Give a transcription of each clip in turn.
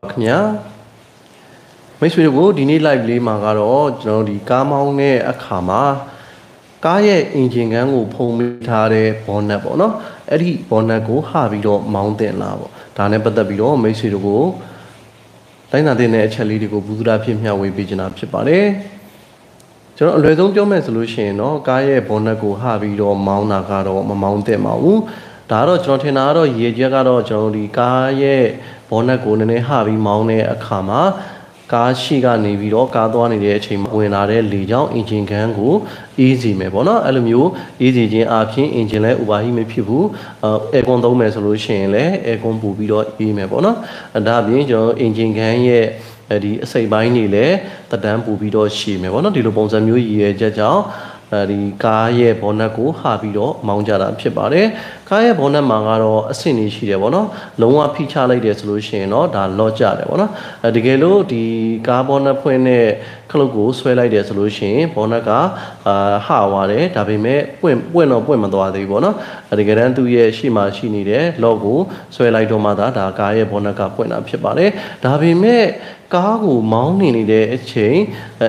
ခင်ဗျာမိတ်ဆွေတို့ကိုဒီနေ့ live လေးမှာကတော့ကျွန်တော်ဒီကားမောင်းတဲ့အခါမှာကားရဲ့အင်ဂျင်ခန်းကိုဖုံးပေးထားတဲ့ bonnet ပေါ့နော်အဲ့ဒီ bonnet ကိုဟာပြီးတော့မောင်းတင်လာပေါ့ဒါနဲ့ပတ်သက်ပြီးတော့မိတ်ဆွေတို့ကိုတိုင်းသာတင်တဲ့အချက်လေးတွေကိုဘူးသဖြစ်မျှဝေပေးချင်တာဖြစ်ပါတယ်ကျွန်တော်အလွယ်ဆုံးပြောမယ်ဆိုလို့ရှိရင်တော့ကားရဲ့ bonnet ကိုဟာပြီးတော့မောင်းတာကတော့မမောင်းတင်ပါဘူးဒါတော့ကျွန်တော်ထင်တာကတော့ရေချက်ကတော့ကျွန်တော်ဒီကားရဲ့bonnet ကိုနည်းနည်းဟာပြီးမောင်းတဲ့အခါမှာကားရှိကနေပြီးတော့ကားသွားနေတဲ့အချိန်မှာဝင်လာတဲ့လေကြောင်းအင်ဂျင်ခန်းကိုအေးစီမယ်ပေါ့နော်အဲ့လိုမျိုးအေးစီခြင်းအပြင်အင်ဂျင်လည်း overheat မဖြစ်ဘူးaircon သုံးမယ်ဆိုလို့ရှိရင်လည်း aircon ပို့ပြီးတော့အေးမယ်ပေါ့နော်ဒါအပြင်ကျွန်တော်အင်ဂျင်ခန်းရဲ့ဒီအစိပ်ပိုင်းတွေလည်းတက်တန်းပို့ပြီးတော့ရှည်မယ်ပေါ့နော်ဒီလိုပုံစံမျိုးရည်ရွယ်ချက်ကြောင့်ဒီကားရဲ့ bonnet ကိုဟာပြီးတော့မောင်းကြတာဖြစ်ပါတယ်ကားရဲ့ bonnet မှာကတော့အဆင့်ကြီးရှိတယ်ပေါ့နော်လုံးဝဖိချလိုက်တယ်ဆိုလို့ရှိရင်တော့ဒါလော့ကျတယ်ပေါ့နော်တကယ်လို့ဒီကား bonnet ဖွင့်တဲ့ခလုတ်ကိုဆွဲလိုက်တယ်ဆိုလို့ရှိရင် bonnet ကဟာသွားတယ်ဒါပေမဲ့ပွင့်မသွားသေးဘူးပေါ့နော်တကယ်တမ်းသူ့ရဲ့ရှေ့မှာရှိနေတဲ့ lock ကိုဆွဲလိုက်တော့မှဒါကားရဲ့ bonnet ကပွင့်တာဖြစ်ပါတယ်ဒါပေမဲ့ကားကိုမောင်းနေတဲ့အချိန်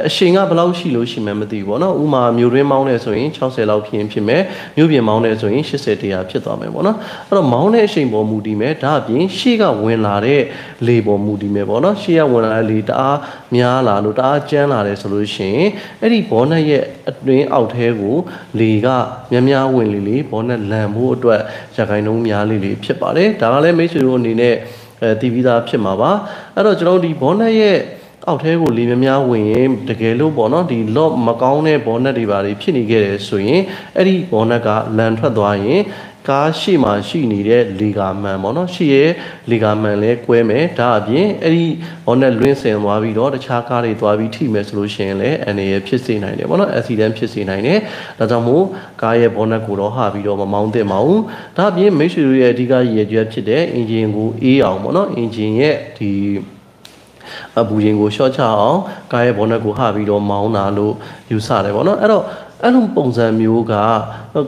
အချိန်ကဘယ်လောက်ရှိလို့ရှိမှမသိဘူးပေါ့နော်ဥမာမြို့တွင်းမောင်းနေဆိုရင်60လောက်ဖြစ်မယ်မြို့ပြင်မောင်းနေဆိုရင်80 100ဖြစ်သွားမယ်ပေါ့နော်အဲ့တော့မောင်းတဲ့အချိန်ပေါ်မူတည်မယ်ဒါအပြင်ရှေ့ကဝင်လာတဲ့လေပေါ်မူတည်မယ်ပေါ့နော်ရှေ့ကဝင်လာတဲ့လေတအားများလာလို့တအားကျန်းလာတယ်ဆိုလို့ရှိရင်အဲ့ဒီ bonnet ရဲ့အတွင်းအောက်ထဲကိုလေကများဝင်လေ bonnet လန်ဖို့အတွက်ရခိုင်နှုန်းများလေးဖြစ်ပါတယ်ဒါကလည်းမိတ်ဆွေတို့အနေနဲ့တည်ပြီးသားဖြစ်မှာပါအဲ့တော့ကျွန်တော်ဒီ bonnet ရဲ့အောက်ထဲကိုလေများဝင်ရင်တကယ်လို့ပေါ့နော်ဒီ lock မကောင်းတဲ့ bonnet တွေပါဖြစ်နေခဲ့တယ်ဆိုရင်အဲ့ဒီ bonnet ကလန်ထွက်သွားရင်ကားရှေ့မှာရှိနေတဲ့လီဂါမန်ပေါ့နော်ရှေ့ရဲ့လီဂါမန်လည်းကွဲမယ်ဒါအပြင်အဲ့ဒီ bonnet လွင့်စင်သွားပြီးတော့တခြားကားတွေသွားပြီးထိမယ်ဆိုလို့ရှိရင်လည်းအနေရဖြစ်စေနိုင်တယ်ပေါ့နော် accident ဖြစ်စေနိုင်တယ်ဒါကြောင့်မို့ကားရဲ့ bonnet ကိုတော့ဟာပြီးတော့မမောင်းသင့်ပါဘူးဒါအပြင်မိတ်ဆွေတို့ရဲ့အဓိကရည်ရွယ်ချက်ဖြစ်တဲ့အင်ဂျင်ကိုအေးအောင်ပေါ့နော်အင်ဂျင်ရဲ့ဒီအပူချိန်ကိုရှော့ချအောင်ကားရဲ့ bonnet ကိုဟာပြီးတော့မောင်းတာလို့ယူဆတယ်ပေါ့နော်အဲ့လိုပုံစံမျိုးက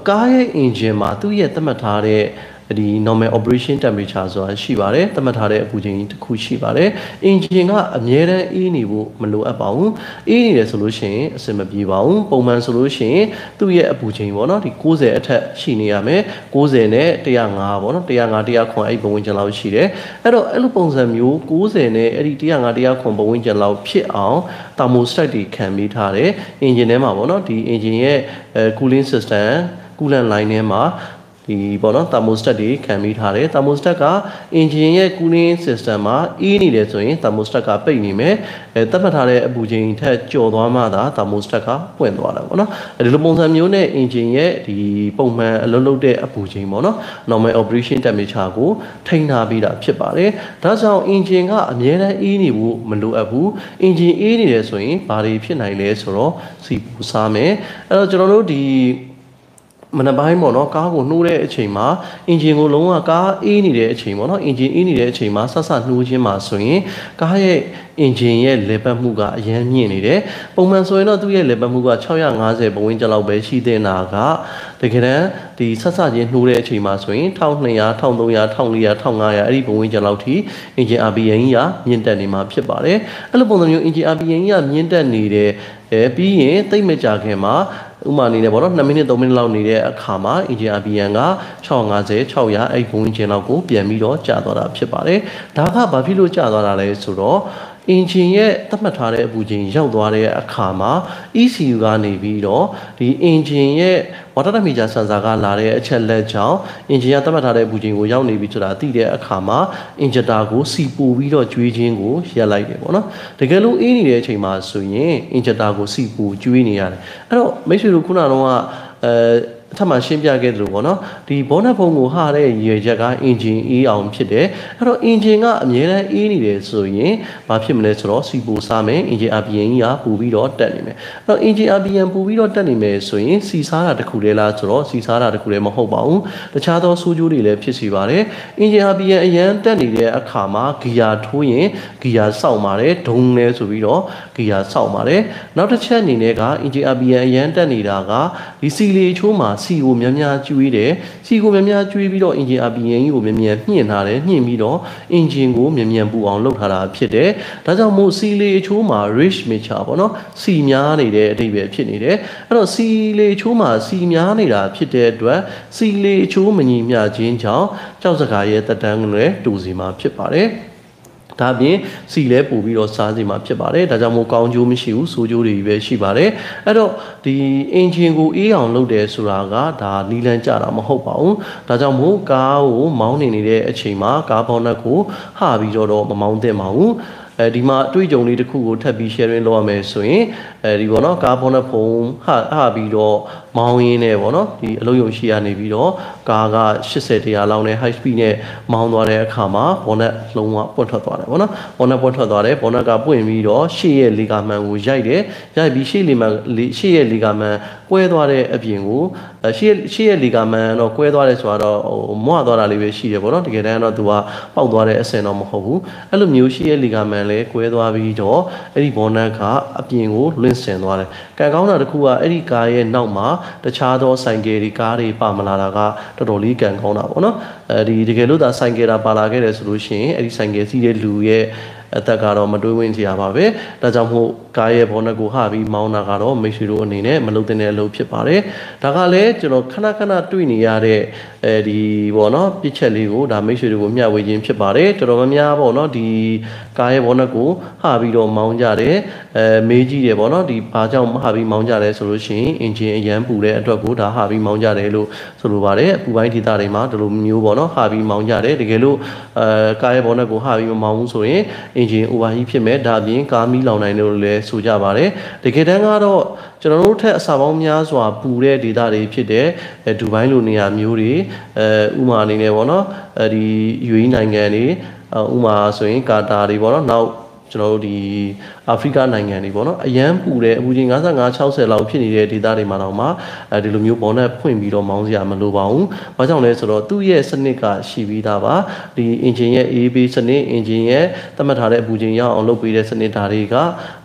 ကားရဲ့ engine မှာသူ့ရဲ့သတ်မှတ်ထားတဲ့ဒီ normal operation temperature ဆိုတာရှိပါတယ်သတ်မှတ်ထားတဲ့အပူချိန်တစ်ခုရှိပါတယ် engine ကအမြဲတမ်းအေးနေဖို့မလိုအပ်ပါဘူးအေးနေတယ်ဆိုလို့ရှိရင်အဆင်မပြေပါဘူးပုံမှန်ဆိုလို့ရှိရင်သူ့ရဲ့အပူချိန်ပေါ့နော်ဒီ90အထက်ရှိနေရမယ်90နဲ့105ပေါ့နော်105 109အဲ့ပုံဝင်ကျင်လောက်ရှိတယ်အဲ့တော့အဲ့လိုပုံစံမျိုး90နဲ့အဲ့ဒီ105 109ပုံဝင်ကျင်လောက်ဖြစ်အောင် thermostat တွေခံပေးထားတယ် engine ထဲမှာပေါ့နော်ဒီ engine ရဲ့cooling system coolant line ထဲမှာဒီပေါ့နော် thermostat တွေခံပြီးထားတယ် thermostat က engine ရဲ့ cooling system မှာအေးနေတယ်ဆိုရင် thermostat ကပိတ်နေမယ်သတ်မှတ်ထားတဲ့အပူချိန်ထက်ကျော်သွားမှသာ thermostat ကပွင့်သွားတာပေါ့နော်ဒီလိုပုံစံမျိုးနဲ့ engine ရဲ့ဒီပုံမှန်အလုပ်လုပ်တဲ့အပူချိန်ပေါ့နော် normal operation temperature ကိုထိန်းထားပြီးတာဖြစ်ပါတယ်ဒါကြောင့် engine ကအမြဲတမ်းအေးနေဖို့မလိုအပ်ဘူး engine အေးနေတယ်ဆိုရင်ဘာတွေဖြစ်နိုင်လဲဆိုတော့စီပူစားမယ်အဲ့တော့ကျွန်တော်တို့ဒီမနက်ပိုင်းပေါ့နော်ကားကိုနှိုးတဲ့အချိန်မှာအင်ဂျင်ကိုလုံးဝကားအေးနေတဲ့အချိန်ပေါ့နော်အင်ဂျင်အေးနေတဲ့အချိန်မှာဆက်နှိုးခြင်းမှာဆိုရင်ကားရဲ့အင်ဂျင်ရဲ့လေပတ်မှုကအရန်မြင့်နေတယ်ပုံမှန်ဆိုရင်တော့သူ့ရဲ့လေပတ်မှုက650ပုံဝန်းကျင်လောက်ပဲရှိတဲ့နာကတကယ်တမ်းဒီဆက်ချင်းနှိုးတဲ့အချိန်မှာဆိုရင်1200 1300 1400 1500အဲ့ဒီပုံဝန်းကျင်လောက်ထိအင်ဂျင် RPM ကြီးကမြင့်တက်နေမှာဖြစ်ပါတယ်အဲ့လိုပုံစံမျိုးအင်ဂျင် RPM ကြီးကမြင့်တက်နေတဲ့ပြီးရင်တိတ်မကြခင်မှာဥမာအနေနဲ့ပေါ့နော်2မိနစ်3မိနစ်လောက်နေတဲ့အခါမှာ engine RPM က650 600အဲ့ဘုံချင်းလောက်ကိုပြန်ပြီးတော့ကျသွားတာဖြစ်ပါတယ်ဒါကဘာဖြစ်လို့ကျသွားတာလဲဆိုတော့ engine ရဲ့သတ်မှတ်ထားတဲ့အပူချိန်ရောက်သွားတဲ့အခါမှာ ECU ကနေပြီးတော့ဒီ engine ရဲ့ water temperature sensor ကလာတဲ့အချက်လက်ကြောင့် engine ကသတ်မှတ်ထားတဲ့အပူချိန်ကိုရောက်နေပြီဆိုတာသိတဲ့အခါမှာ injector ကိုစီပူပြီးတော့ကျွေးခြင်းကိုရပ်လိုက်တယ်ပေါ့နော်တကယ်လို့အေးနေတဲ့အချိန်မှာဆိုရင် injector ကိုစီပူကျွေးနေရတယ်အဲ့တော့မိတ်ဆွေတို့ခုနကတော့အထက်မှာရှင်းပြခဲ့သလိုပေါ့နော်ဒီ bonnet ဖုံးကိုဟာတဲ့ရည်ရွယ်ချက်က engine အေးအောင်ဖြစ်တယ်အဲ့တော့ engine ကအမြဲတမ်းအေးနေတယ်ဆိုရင်ဘာဖြစ်မလဲဆိုတော့စီပူစားမယ် engine RPM ကြီးကပူပြီးတော့တက်နေမယ်အဲ့တော့ engine RPM ပူပြီးတော့တက်နေမယ်ဆိုရင်စီစားတာတစ်ခုတည်းလားဆိုတော့စီစားတာတစ်ခုတည်းမဟုတ်ပါဘူးတခြားသောဆိုးကျိုးတွေလည်းဖြစ်စေပါတယ် engine RPM အရန်တက်နေတဲ့အခါမှာဂီယာထိုးရင်ဂီယာစောင့်ပါတယ်ဒုံလဲဆိုပြီးတော့ဂီယာစောင့်ပါတယ်နောက်တစ်ချက်အနေနဲ့က engine RPM အရန်တက်နေတာကဒီစီလီချိုးမှာ စီကိုများကျွေးတယ်စီကိုများကျွေးပြီးတော့ engine RPM ကိုမြန်ညှင့်ထားတယ်ညှင့်ပြီးတော့ engine ကိုမြန်ပူအောင်လုပ်ထားတာဖြစ်တယ်ဒါကြောင့်မို့စီလေချိုးမှာ rich mixture ပေါ့နော်စီများနေတဲ့အဓိပ္ပာယ်ဖြစ်နေတယ်အဲ့တော့စီလေချိုးမှာစီများနေတာဖြစ်တဲ့အတွက်စီလေချိုးမညီမျှခြင်းကြောင့်ကြောက်စကားရဲ့တက်တန်းကိုလည်းတူစီမှာဖြစ်ပါတယ်ဒါပြင်စီလဲပို့ပြီးတော့စားစီမှာဖြစ်ပါတယ်ဒါကြောင့်မို့ကောင်းကျိုးမရှိဘူးဆိုးကျိုးတွေပဲရှိပါတယ်အဲ့တော့ဒီ engine ကိုအေးအောင်လုပ်တယ်ဆိုတာကဒါနီလန်ကြတာမဟုတ်ပါဘူးဒါကြောင့်မို့ကားကိုမောင်းနေတဲ့အချိန်မှာကားဘောနက်ကိုဟပြီးတော့မမောင်းသင့်ပါဘူးဒီမှာအတွေ့အကြုံလေးတစ်ခုကိုထပ်ပြီး sharing လုပ်ရမယ်ဆိုရင်ဒီပေါ့နော်ကားဘောနက်ဖုံးဟပြီးတော့မောင်းရင်းနဲ့ပေါ့နော်ဒီအလုံးယုံရှိရနေပြီးတော့ကားက80 100လောက်နဲ့ high speed နဲ့မောင်းသွားတဲ့အခါမှာဘောနက်လုံးဝပွင့်ထွက်သွားတယ်ပေါ့နော်ဘောနက်ပွင့်ထွက်သွားတယ်ဘောနက်ကပွင့်ပြီးတော့ရှေ့ရဲ့လေကာမှန်ကိုရိုက်တယ်ရိုက်ပြီးရှေ့ရဲ့လေကာမှန်ကွဲသွားတဲ့အပြင်ကိုရှေ့ရဲ့လေကာမှန်တော့ကွဲသွားတယ်ဆိုတော့မွသွားတာလေးပဲရှိတယ်ပေါ့နော်တကယ်တမ်းတော့သူကပေါက်သွားတဲ့အဆင့်တော့မဟုတ်ဘူးအဲ့လိုမျိုးရှေ့ရဲ့လေကာမှန်လည်းကွဲသွားပြီးတော့အဲ့ဒီဘောနက်ကအပြင်ကိုလွင့်ဆင်သွားတယ်ကံကောင်းတာတစ်ခုကအဲ့ဒီကားရဲ့နောက်မှာတခြားသောဆိုင်ကယ်တွေကားတွေပါမလာတာကတော်တော်လေးကံကောင်းတာပေါ့နော်ဒီတကယ်လို့သာဆိုင်ကယ်တာပါလာခဲ့တယ်ဆိုလို့ရှိရင်အဲ့ဒီဆိုင်ကယ်စီးတဲ့လူရဲ့အသက်ကတော့မတွေးဝင်ကြရပါပဲဒါကြောင့်မို့ကားရဲ့ဘောနက်ကိုဟပြီးမောင်းတာကတော့မိတ်ဆွေတို့အနေနဲ့မလုပ်တဲ့အလုပ်ဖြစ်ပါတယ်ဒါကလည်းကျွန်တော်ခဏတွေ့နေရတဲ့ဒီပေါ့နော်ပြစ်ချက်လေးကိုဒါမိတ်ဆွေတို့ကိုမျှဝေခြင်းဖြစ်ပါတယ်တော်တော်များပေါ့နော်ဒီကားရဲ့ဘောနက်ကိုဟပြီးတော့မောင်းကြတယ်မေးကြည့်တယ်ပေါ့နော်ဒီဘာကြောင့်ဟပြီးမောင်းကြတယ်ဆိုလို့ရှိရင်အင်ဂျင်အရန်ပူတဲ့အတွက်ကိုဒါဟပြီးမောင်းကြတယ်လို့ဆိုလိုပါတယ်အပူပိုင်းဒေသတွေမှာဒီလိုမျိုးပေါ့နော်ဟပြီးမောင်းကြတယ်တကယ်လို့ကားရဲ့ဘောနက်ကိုဟပြီးမမောင်းဘူးဆိုရင်engine overheat ဖြစ်မဲ့ဒါပြင်ကားမီးလောင်နိုင်လို့လည်းဆိုကြပါတယ်တကယ်တမ်းကတော့ကျွန်တော်တို့ထက်အစာပေါင်းများစွာပူတဲ့ဒေသတွေဖြစ်တဲ့ဒူဘိုင်းလိုနေရာမျိုးတွေဥမာအနေနဲ့ပေါ့နော်ဒီ UAE နိုင်ငံတွေဥမာဆိုရင်ကာတာတွေပေါ့နော်နောက်ကျွန်တော်တို့ဒီအာဖရိကနိုင်ငံတွေပေါ့နော်အရန်ပူတဲ့အပူချိန်55 60လောက်ဖြစ်နေတဲ့ဒေသတွေမှာတော့မှဒီလိုမျိုးဘောနက်ဖွင့်ပြီးတော့မောင်းစရာမလိုပါဘူး။ဘာကြောင့်လဲဆိုတော့သူ့ရဲ့စနစ်ကရှိပြီးသားပါ။ဒီ engine ရဲ့ ABS စနစ် engine ရဲ့သတ်မှတ်ထားတဲ့အပူချိန်ရအောင်လုပ်ပေးတဲ့စနစ်ဓာတ်တွေက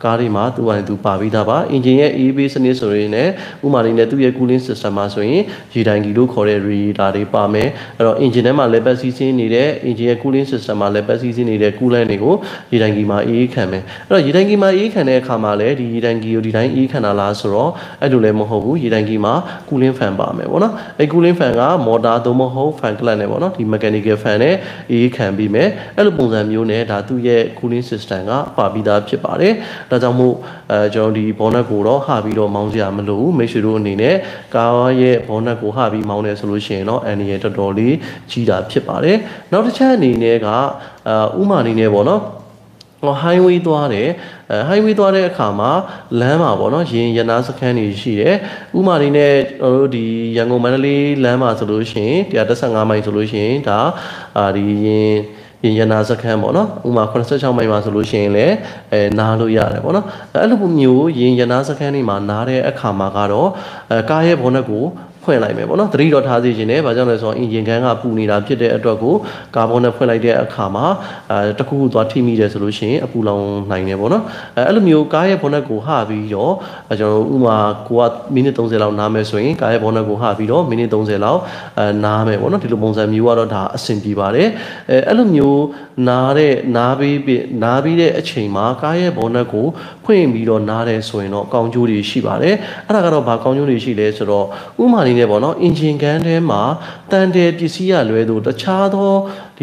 ကားတွေမှာသူ့အနေနဲ့သူပါပြီးသားပါ။ engine ရဲ့ ABS စနစ်ဆိုရင်လည်းဥမာလေးနဲ့သူ့ရဲ့ cooling system မှာဆိုရင်ရေတိုင်ကြီးလို့ခေါ်တဲ့ radiator တွေပါမယ်။အဲ့တော့ engine ထဲမှာလည်းပတ်စီးစင်းနေတဲ့ engine ရဲ့ cooling system မှာလည်းပတ်စီးစင်းနေတဲ့ coolant တွေကိုရေတိုင်ကြီးမှာအေးခံမယ်။အဲ့တော့ရေတိုင်ကြီးမှာအေးခံတဲ့အခါမှာလည်းဒီရေတိုင်ကြီးကိုဒီတိုင်းအေးခံတာလားဆိုတော့အဲ့လိုလည်းမဟုတ်ဘူးရေတိုင်ကြီးမှာ cooling fan ပါမယ်ပေါ့နော်အဲ့ cooling fan က motor သို့မဟုတ် fan clutch နဲ့ပေါ့နော်ဒီ mechanical fan နဲ့အေးခံပြီးမယ်အဲ့လိုပုံစံမျိုးနဲ့ဒါသူ့ရဲ့ cooling system ကပါပြီးသားဖြစ်ပါတယ်ဒါကြောင့်မို့ကျွန်တော်ဒီ bonnet ကိုတော့ဟပြီးတော့မောင်းစရာမလိုဘူးမိတ်ဆွေတို့အနေနဲ့ကားရဲ့ bonnet ကိုဟပြီးမောင်းတယ်ဆိုလို့ရှိရင်တော့အန်ဒီရဲ့တော်တော်လေးကြီးတာဖြစ်ပါတယ်နောက်တစ်ချက်အနေနဲ့ကဥမာအနေနဲ့ပေါ့နော်highway သွားတယ်highway သွားတဲ့အခါမှာလမ်းမှာပေါ့နော်ရင်ရနာစခန်းတွေရှိတယ်ဥမာလေးနဲ့ကျွန်တော်တို့ဒီရန်ကုန်မန္တလေးလမ်းမှာဆိုလို့ရှိရင်115မိုင်ဆိုလို့ရှိရင်ဒါဒီရင်ရနာစခန်းပေါ့နော်ဥမာ86မိုင်မှာဆိုလို့ရှိရင်လည်းနားလို့ရတယ်ပေါ့နော်အဲ့လိုမျိုးရင်ရနာစခန်းတွေမှာနားတဲ့အခါမှာကတော့ကားရဲ့ဘောနက်ကိုဖွင့်လိုက်မယ်ပေါ့နော်သတိတော်ထားစေခြင်းနဲ့ဘာကြောင့်လဲဆိုတော့အင်ဂျင်ခန်းကပူနေတာဖြစ်တဲ့အတွက်ကိုကာဗွန်နဲ့ဖွင့်လိုက်တဲ့အခါမှာတခုခုသွားထိမိတယ်ဆိုလို့ရှိရင်အပူလောင်နိုင်တယ်ပေါ့နော်အဲ့လိုမျိုးကားရဲ့ဘောနက်ကိုဟပြီးတော့ကျွန်တော်ဥမာကိုကမိနစ်30လောက်နားမယ်ဆိုရင်ကားရဲ့ဘောနက်ကိုဟပြီးတော့မိနစ်30လောက်နားမယ်ပေါ့နော်ဒီလိုပုံစံမျိုးကတော့ဒါအဆင်ပြေပါတယ်အဲ့လိုမျိုးနားပြီးတဲ့အချိန်မှာကားရဲ့ဘောနက်ကိုဖွင့်ပြီးတော့နားတယ်ဆိုရင်တော့ကောင်းကျိုးတွေရှိပါတယ်အဲ့ဒါကတော့ဘာကောင်းကျိုးတွေရှိလဲဆိုတော့ဥမာနေနဲ့ပေါ့နော်အင်ဂျင်ကန်ထဲမှာတန်တယ်ပစ္စည်းရလွဲလို့တခြားသောဒ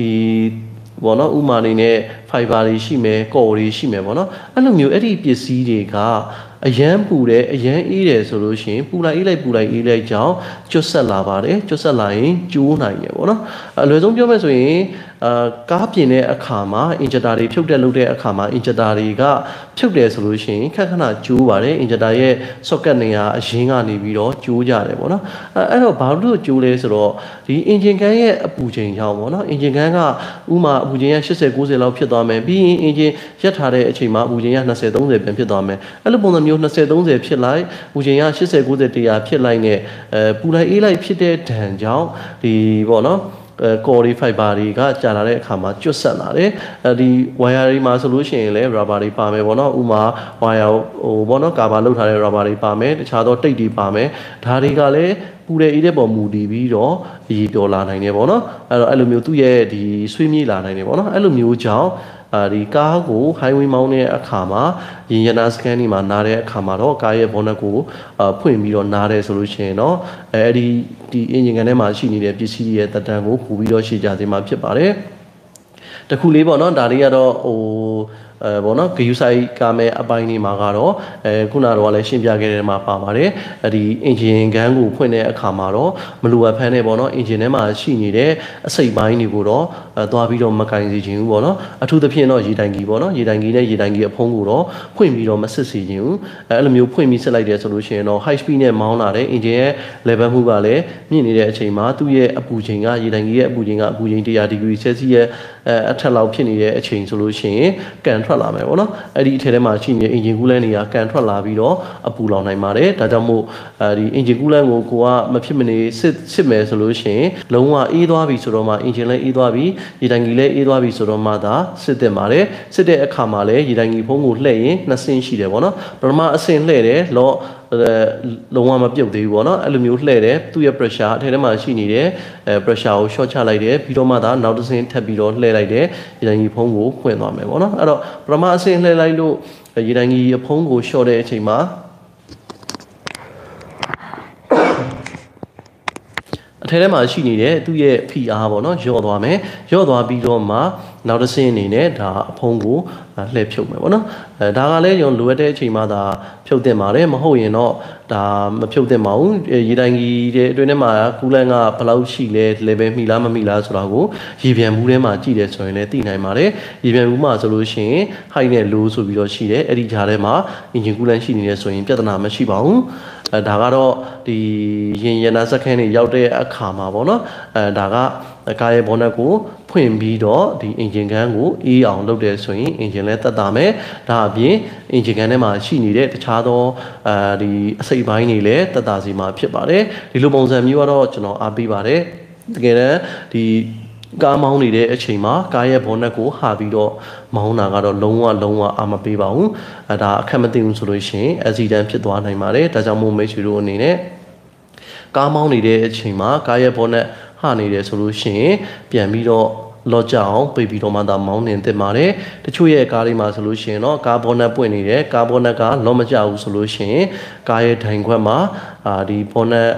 ီပေါ့နော်ဥမာနေနဲ့ fiber တွေရှိမယ်ကော်တွေရှိမယ်ပေါ့နော်အဲ့လိုမျိုးအဲ့ဒီပစ္စည်းတွေကအရန်ပူတယ်အရန်အေးတယ်ဆိုလို့ရှိရင်ပူလိုက်အေးလိုက်ကြောင်းကျွတ်ဆက်လာပါတယ်ကျွတ်ဆက်လာရင်ကျိုးနိုင်တယ်ပေါ့နော်အလွယ်ဆုံးပြောမယ်ဆိုရင်ကားပြင်တဲ့အခါမှာအင်ဂျက်တာတွေဖြုတ်တက်လုပ်တဲ့အခါမှာအင်ဂျက်တာတွေကဖြုတ်တယ်ဆိုလို့ရှိရင်ခဏကျိုးပါတယ်အင်ဂျက်တာရဲ့ socket နေရာအရင်းကနေပြီးတော့ကျိုးကြတယ်ပေါ့နော်အဲ့တော့ဘာလို့ကျိုးလဲဆိုတော့ဒီအင်ဂျင်ကန်ရဲ့အပူချိန်ကြောင့်ပေါ့နော်အင်ဂျင်ကန်ကဥမာအပူချိန်က80 90လောက်ဖြစ်သွားမယ်ပြီးရင်အင်ဂျင်ရက်ထားတဲ့အချိန်မှာအပူချိန်က20 30ပြန်ဖြစ်သွားမယ်အဲ့လိုပုံစံမျိုး20 30ဖြစ်လိုက်ပူချိန်က80 90 100ဖြစ်လိုက်နဲ့ပူလိုက်အေးလိုက်ဖြစ်တဲ့ဒဏ်ကြောင့်ဒီပေါ့နော် core fiber တွေကကြာလာတဲ့အခါမှာကျွတ်ဆက်လာတယ်ဒီ wire တွေမှာဆိုလို့ရှိရင်လည်း rubber တွေပါမယ်ပေါ့နော်ဥမာ wire ဟိုပေါ့နော် cover လုပ်ထားတဲ့ rubber တွေပါမယ်တခြားသောတိတ်တွေပါမယ်ဒါတွေကလည်းပူတဲ့အေးတဲ့ပေါ်မူတည်ပြီးတော့အရေးပြောလာနိုင်တယ်ပေါ့နော်အဲ့လိုမျိုးသူ့ရဲ့ဒီဆွေးမြေ့လာနိုင်တယ်ပေါ့နော်အဲ့လိုမျိုးကြောင့်ဒီကားကို highway မောင်းတဲ့အခါမှာရင်ရနာစကန်ဒီမှာနားတဲ့အခါမှာတော့ကားရဲ့ bonnet ကိုဖွင့်ပြီးတော့နားတယ်ဆိုလို့ရှိရင်တော့ဒီ engine ကန်ထဲမှာရှိနေတဲ့ပစ္စည်းရဲ့တက်တန်းကိုပို့ပြီးတော့ရှေ့ကြစေမှာဖြစ်ပါတယ်တခုလေးပေါ့နော်ဒါလေးကတော့ဟိုဘောနော်ဂယူဆိုင်ကာမဲအပိုင်းနေမှာကတော့ခုနကတော့လည်းရှင်းပြခဲ့တဲ့မှာပါပါတယ်ဒီ engine ခန်းကိုဖွင့်တဲ့အခါမှာတော့မလိုအပ်ဖမ်းနဲ့ပေါ့နော် engine ထဲမှာရှိနေတဲ့အစိတ်ပိုင်းတွေကိုတော့သွားပြီးတော့မကင်စီခြင်းဘူးပေါ့နော်အထူးသဖြင့်တော့ရေတိုင်ကြီးပေါ့နော်ရေတိုင်ကြီးနဲ့ရေတိုင်ကြီးအဖုံးကိုတော့ဖွင့်ပြီးတော့မစစ်စီခြင်းဘူးအဲ့လိုမျိုးဖွင့်ပြီးစစ်လိုက်တယ်ဆိုလို့ရှိရင်တော့ high speed နဲ့မောင်းလာတဲ့ engine ရဲ့ level မှုကလည်းမြင့်နေတဲ့အချိန်မှာသူ့ရဲ့အပူချိန်ကရေတိုင်ကြီးရဲ့အပူချိန်ကအပူချိန်100 degree Celsius ရဲ့အထက်လောက်ဖြစ်နေတဲ့အချိန်ဆိုလို့ရှိရင်ကန်ထွက်လာမယ်ပေါ့နော်အဲ့ဒီအထက်ထဲမှာရှိနေတဲ့ engine coolant တွေကကန်ထွက်လာပြီးတော့အပူလောင်နိုင်ပါတယ်ဒါကြောင့်မို့ဒီ engine coolant ကိုကမဖြစ်မနေစစ်မယ်ဆိုလို့ရှိရင်လုံးဝအေးသွားပြီဆိုတော့မှ engine လည်းအေးသွားပြီရေတိုင်ကြီးလည်းအေးသွားပြီဆိုတော့မှသာစစ်တင်ပါတယ်စစ်တဲ့အခါမှာလည်းရေတိုင်ကြီးဖုံးကိုလှည့်ရင်2ဆင့်ရှိတယ်ပေါ့နော်ပထမအဆင့်လှည့်တယ်လုံးဝမပြုတ်သေးဘူးပေါ့နော်အဲ့လိုမျိုးလှည့်တယ်သူ့ရဲ့ pressure အထက်ထဲမှာရှိနေတဲ့ pressure ကို short ချလိုက်တယ်ပြီးတော့မှသာနောက်တစ်ဆင့်ထပ်ပြီးတော့လှည့်လိုက်တယ်ရေတိုင်ကြီးဖုံးကိုဖွင့်သွားမယ်ပေါ့နော်အဲ့တော့ပထမအဆင့်လှည့်လိုက်လို့ရေတိုင်ကြီးဖုံးကို short တဲ့အချိန်မှာအထက်ထဲမှာရှိနေတဲ့သူ့ရဲ့ဖိအားပေါ့နော်ရော့သွားမယ်ရော့သွားပြီးတော့မှနောက်တစ်ဆင့်အနေနဲ့ဒါအဖုံးကိုလှည့်ဖြုတ်မယ်ပေါ့နော်ဒါကလည်းကျွန်တော်လိုအပ်တဲ့အချိန်မှဒါဖြုတ်တင်ပါတယ်မဟုတ်ရင်တော့ဒါမဖြုတ်တင်ပါဘူးရေတိုင်ကြီးတဲ့အတွင်းထဲမှာကူလန်ကဘယ်လောက်ရှိလဲ level မိလားမမိလားဆိုတာကိုရေပြန်ဘူးထဲမှာကြည့်တယ်ဆိုရင်လည်းသိနိုင်ပါတယ်ရေပြန်ဘူးမှာဆိုလို့ရှိရင် high နဲ့ low ဆိုပြီးတော့ရှိတယ်အဲ့ဒီကြားထဲမှာ engine coolant ရှိနေတယ်ဆိုရင်ပြဿနာမရှိပါဘူးဒါကတော့ဒီရင်ရနာစက္ကန့်တွေရောက်တဲ့အခါမှာပေါ့နော်ဒါကကားရဲ့ bonnet ကိုဖွင့်ပြီးတော့ဒီ engine ခန်းကိုအေးအောင်လုပ်တယ်ဆိုရင် engine လည်းတက်တာမယ်ဒါအပြင် engine ခန်းထဲမှာရှိနေတဲ့တခြားသောဒီအစိတ်ပိုင်းတွေလည်းတက်တာစီမှာဖြစ်ပါတယ်ဒီလိုပုံစံမျိုးကတော့ကျွန်တော်အားပေးပါတယ်တကယ်တမ်းဒီကားမောင်းနေတဲ့အချိန်မှာကားရဲ့ bonnet ကိုဟာပြီးတော့မောင်းတာကတော့လုံးဝအာမပေးပါဘူးဒါအခက်မသိဘူးဆိုလို့ရှိရင် accident ဖြစ်သွားနိုင်ပါတယ်ဒါကြောင့်မို့မိတ်ဆွေတို့အနေနဲ့ကားမောင်းနေတဲ့အချိန်မှာကားရဲ့ bonnet ဟာနေတယ်ဆိုလို့ရှိရင်ပြန်ပြီးတော့လော့ကြအောင်ပိတ်ပြီးတော့မှသာမောင်းနေတင်ပါတယ်တချို့ရဲ့ကားတွေမှာဆိုလို့ရှိရင်တော့ကား bonnet ပွင့်နေတယ်ကား bonnet ကလော့မကြဘူးဆိုလို့ရှိရင်ကားရဲ့ဒိုင်ခွက်မှာဒီ bonnet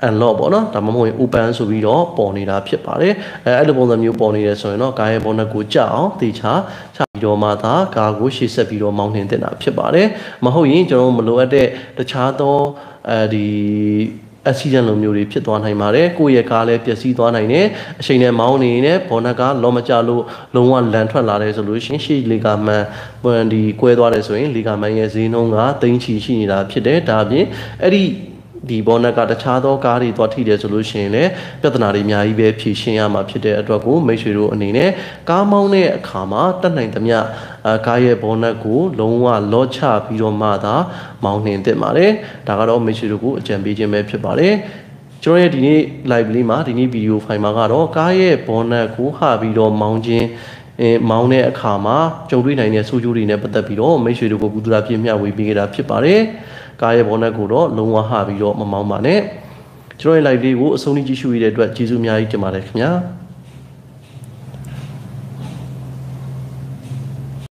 unlock ပေါ့နော်ဒါမှမဟုတ် open ဆိုပြီးတော့ပေါ်နေတာဖြစ်ပါတယ်အဲ့လိုပုံစံမျိုးပေါ်နေတယ်ဆိုရင်တော့ကားရဲ့ bonnet ကိုကြအောင်တေချာချပြီးတော့မှသာကားကိုရှေ့ဆက်ပြီးတော့မောင်းနှင်တင်တာဖြစ်ပါတယ်မဟုတ်ရင်ကျွန်တော်မလိုအပ်တဲ့တခြားသောဒီ accident လိုမျိုးတွေဖြစ်သွားနိုင်ပါတယ်ကိုယ့်ရဲ့ကားလည်းပျက်စီးသွားနိုင်တယ်အချိန်နဲ့မောင်းနေရင်ဘောနက်ကလောမကျလို့လုံးဝလန်ထွက်လာတယ်ဆိုလို့ရှိရင်ရှေ့လီဂါမန်ဒီကွဲသွားတယ်ဆိုရင်လီဂါမန်ရဲ့ဈေးနှုန်းကသိန်းချီရှိနေတာဖြစ်တယ်ဒါအပြင်အဲ့ဒီဘောနက်ကတခြားသောကားတွေသွားထိတယ်ဆိုလို့ရှိရင်လည်းပြဿနာတွေအများကြီးပဲဖြေရှင်းရမှာဖြစ်တဲ့အတွက်ကိုမိတ်ဆွေတို့အနေနဲ့ကားမောင်းတဲ့အခါမှာတက်နိုင်သမျှကားရဲ့ဘောနက်ကိုလုံးဝလော့ချပြီးတော့မှသာမောင်းနှင်တင်ပါတယ်ဒါကတော့မိတ်ဆွေတို့ကိုအကြံပေးခြင်းပဲဖြစ်ပါတယ်ကျွန်တော်ရဲ့ဒီနေ့ live လေးမှာဒီနေ့ video file မှာကတော့ကားရဲ့ဘောနက်ကိုဟာပြီးတော့မောင်းခြင်းမောင်းတဲ့အခါမှာကြုံတွေ့နိုင်တဲ့ဆိုးကျိုးတွေနဲ့ပတ်သက်ပြီးတော့မိတ်ဆွေတို့ကိုကုသလာပြမျှဝေပေးခဲ့တာဖြစ်ပါတယ်ကားရဲ့ bonnet ကိုတော့လုံးဝဟာပြီးတော့မမောင်းပါနဲ့ကျွန်တော်ရဲ့ live လေးကိုအဆုံးထိကြည့်ရှုရတဲ့အတွက်ကျေးဇူးအများကြီးတင်ပါတယ်ခင်ဗျာ